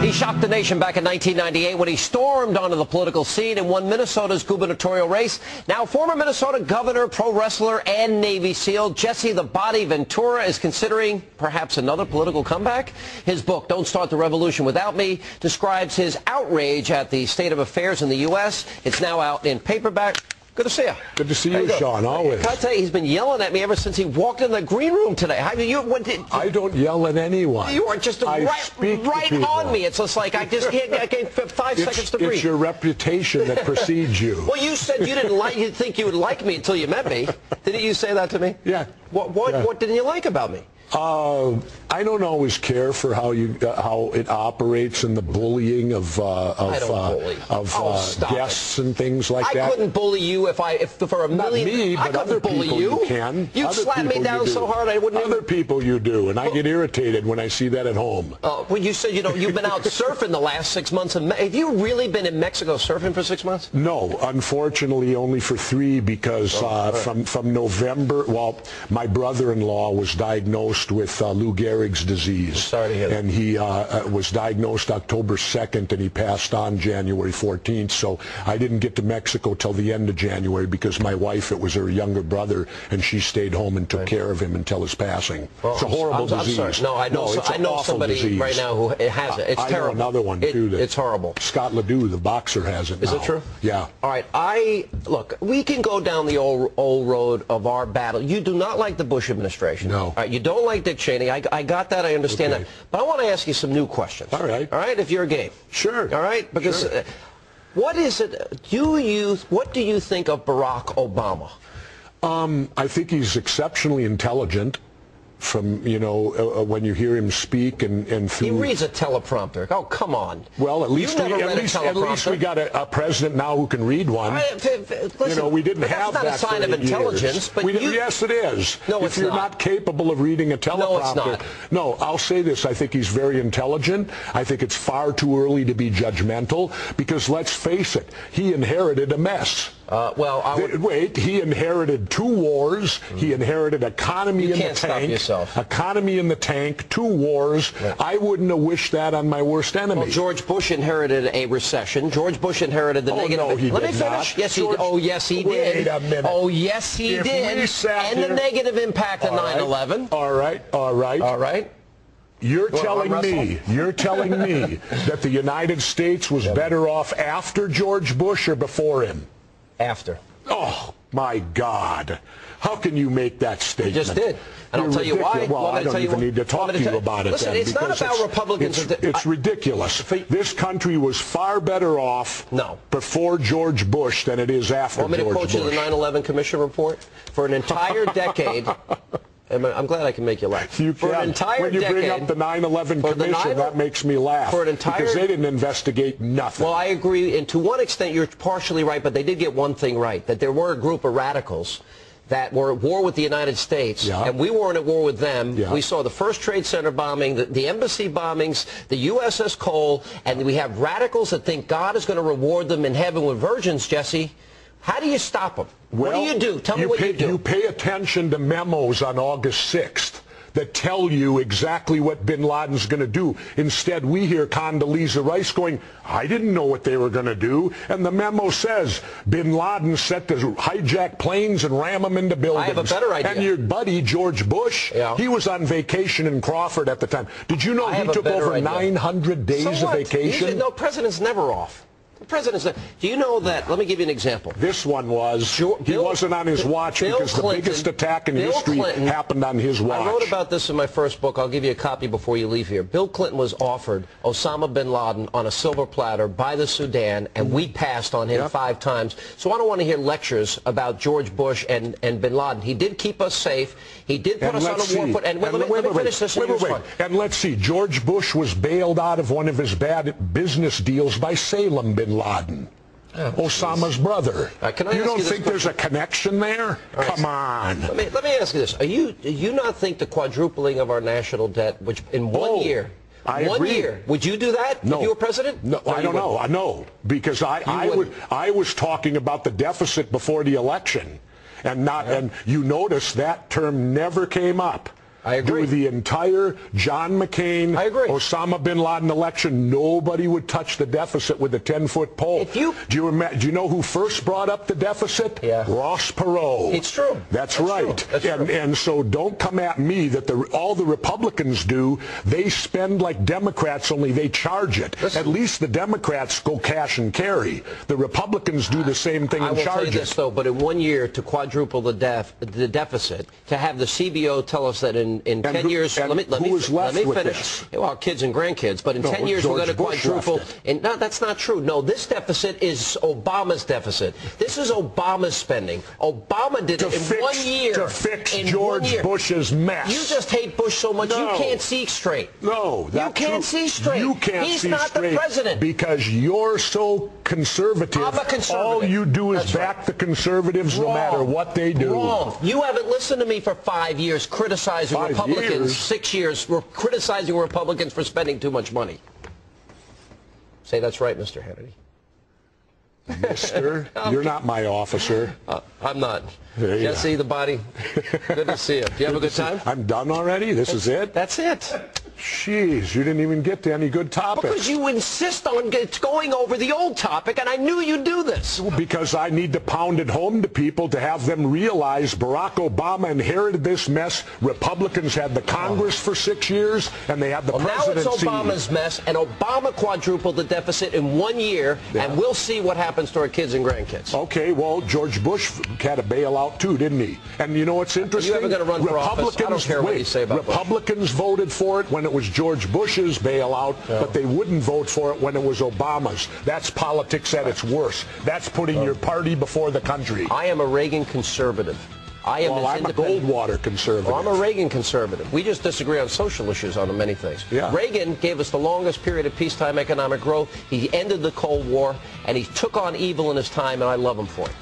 He shocked the nation back in 1998 when he stormed onto the political scene and won Minnesota's gubernatorial race. Now, former Minnesota governor, pro wrestler, and Navy SEAL Jesse the Body Ventura is considering perhaps another political comeback. His book, Don't Start the Revolution Without Me, describes his outrage at the state of affairs in the U.S. It's now out in paperback. Good to see you. Good to see you, Sean, always. Can I tell you, he's been yelling at me ever since he walked in the green room today. I don't yell at anyone. You are just right on me. It's just like I gave 5 seconds to breathe. It's your reputation that precedes you. Well, you said you didn't think you would like me until you met me. Didn't you say that to me? Yeah. What didn't you like about me? I don't always care for how it operates and the bullying of guests and things like that. I couldn't bully you if for a million. Not me, but other people you can. You'd slap me down so hard I wouldn't. Other people you do, and I get irritated when I see that at home. Well, you said you've been out surfing the last 6 months. Have you really been in Mexico surfing for 6 months? No, unfortunately, only for 3 because from November. Well, my brother-in-law was diagnosed with Lou Gehrig's disease. Sorry to hear that. And he was diagnosed October 2nd, and he passed on January 14th. So I didn't get to Mexico till the end of January because my wife, it was her younger brother, and she stayed home and took care of him until his passing. Well, it's a horrible disease. I'm sorry. No, I know somebody disease. Right now who has it. It's terrible. I know another one, too. It's horrible. Scott Ledoux, the boxer, has it now. Is it true? Yeah. All right. Look, we can go down the old road of our battle. You do not like the Bush administration. No. All right. You don't like Dick Cheney. I got that. I understand that. But I want to ask you some new questions. All right. All right, if you're game. Sure. All right? Because sure. What is it? What do you think of Barack Obama? I think he's exceptionally intelligent. From when you hear him speak and through. He reads a teleprompter. Oh, come on. Well, at least we got a president now who can read one. Listen, we didn't have that. That's not a sign of intelligence. But yes, it is. No, if you're not capable of reading a teleprompter. No, it's not. No, I'll say this. I think he's very intelligent. I think it's far too early to be judgmental because let's face it, he inherited a mess. Wait, he inherited 2 wars. He inherited economy in the tank. Economy in the tank, 2 wars. Right. I wouldn't have wished that on my worst enemy. Well, George Bush inherited a recession. George Bush inherited the negative. No, he Let did me finish. Not. Yes, George, yes, he did. Wait a minute. Oh, yes, he did. And the negative impact of 9/11. All right. You're telling me that the United States was better off after George Bush or before him? After. Oh, my God. How can you make that statement? You just did. And I'll tell you why. Well, I don't even need to talk to you about it. Listen, it's not about Republicans. It's ridiculous. This country was far better off before George Bush than it is after George Bush. Want me to quote you the 9/11 Commission report? For an entire decade, I'm glad I can make you laugh. You can. For an entire when you decade, bring up the 9/11 Commission, that makes me laugh. Because they didn't investigate nothing. Well, I agree, and to one extent you're partially right, but they did get one thing right, that there were a group of radicals that were at war with the United States, and we weren't at war with them. We saw the first Trade Center bombing, the embassy bombings, the USS Cole, and we have radicals that think God is going to reward them in heaven with virgins, Jesse. How do you stop them? What do you do? Tell me what you do. You pay attention to memos on August 6th that tell you exactly what bin Laden's going to do. Instead, we hear Condoleezza Rice going, I didn't know what they were going to do. And the memo says bin Laden set to hijack planes and ram them into buildings. I have a better idea. And your buddy, George Bush, he was on vacation in Crawford at the time. Did you know he took over 900 days of vacation? No, president's never off. The president's. Do you know that? Let me give you an example. This one was. He wasn't on his watch because the biggest attack in history happened on his watch. I wrote about this in my first book. I'll give you a copy before you leave here. Bill Clinton was offered Osama bin Laden on a silver platter by the Sudan, and we passed on him 5 times. So I don't want to hear lectures about George Bush and bin Laden. He did keep us safe. He did put us on a war foot. And let me finish this. And let's see. George Bush was bailed out of one of his bad business deals by Salem bin Laden, Osama's brother. You don't think there's a connection there? Come on. Let me ask you this. Do you not think the quadrupling of our national debt, which in 1 year, One year, would you do that if you were president? No, I don't know. No, because I was talking about the deficit before the election, and you notice that term never came up. I agree. Do the entire John McCain, Osama bin Laden election, nobody would touch the deficit with a 10-foot pole. Do you know who first brought up the deficit? Yeah. Ross Perot. It's true. That's right. True. That's true. And so don't come at me that all the Republicans do, they spend like Democrats, only they charge it. Listen, at least the Democrats go cash and carry. The Republicans do the same thing and charge it. I will tell you this, though, but in 1 year to quadruple the deficit, to have the CBO tell us that in 10 years, let me finish. Well, kids and grandkids, but in 10 years we're going to quadruple. And no, that's not true. No, this deficit is Obama's deficit. This is Obama's spending. Obama did it in 1 year. To fix George Bush's mess. You just hate Bush so much you can't see straight. No, you can't see straight. You can't see straight. He's not the president. Because you're so conservative. I'm a conservative. All you do is back the conservatives no matter what they do. Wrong. You haven't listened to me for 5 years criticizing Republicans. 6 years we're criticizing Republicans for spending too much money. Say that's right, Mr. Hannity. Mister, you're not my officer. I'm not. Jesse, the body, good to see you. Do you have a good time? I'm done already? This is it? That's it. Jeez, you didn't even get to any good topics. Because you insist on going over the old topic, and I knew you'd do this. Because I need to pound it home to people to have them realize Barack Obama inherited this mess. Republicans had the Congress for 6 years, and they had the presidency. Now it's Obama's mess, and Obama quadrupled the deficit in 1 year, and we'll see what happens to our kids and grandkids. Okay, well, George Bush had a bailout too, didn't he? And you know what's interesting? Are you ever going to run for office? I don't care what you say about Republicans voted for it when it was George Bush's bailout, but they wouldn't vote for it when it was Obama's. That's politics at its worst. That's putting your party before the country. I am a Reagan conservative. I'm a Goldwater conservative. Well, I'm a Reagan conservative. We just disagree on social issues on many things. Yeah. Reagan gave us the longest period of peacetime economic growth. He ended the Cold War, and he took on evil in his time, and I love him for it.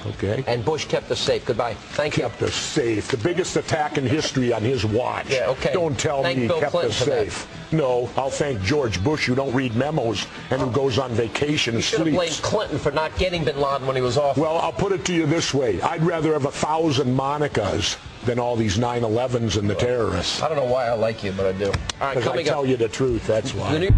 Okay. And Bush kept us safe. Goodbye. Thank you. Kept us safe. The biggest attack in history on his watch. Yeah, okay. Don't tell me he kept us safe. No, I'll thank George Bush, who don't read memos and who goes on vacation and sleeps. You should have blamed Clinton for not getting bin Laden when he was off. Well, I'll put it to you this way. I'd rather have 1,000 Monicas than all these 9/11s and the terrorists. I don't know why I like you, but I do. All right, because I tell you the truth, that's why.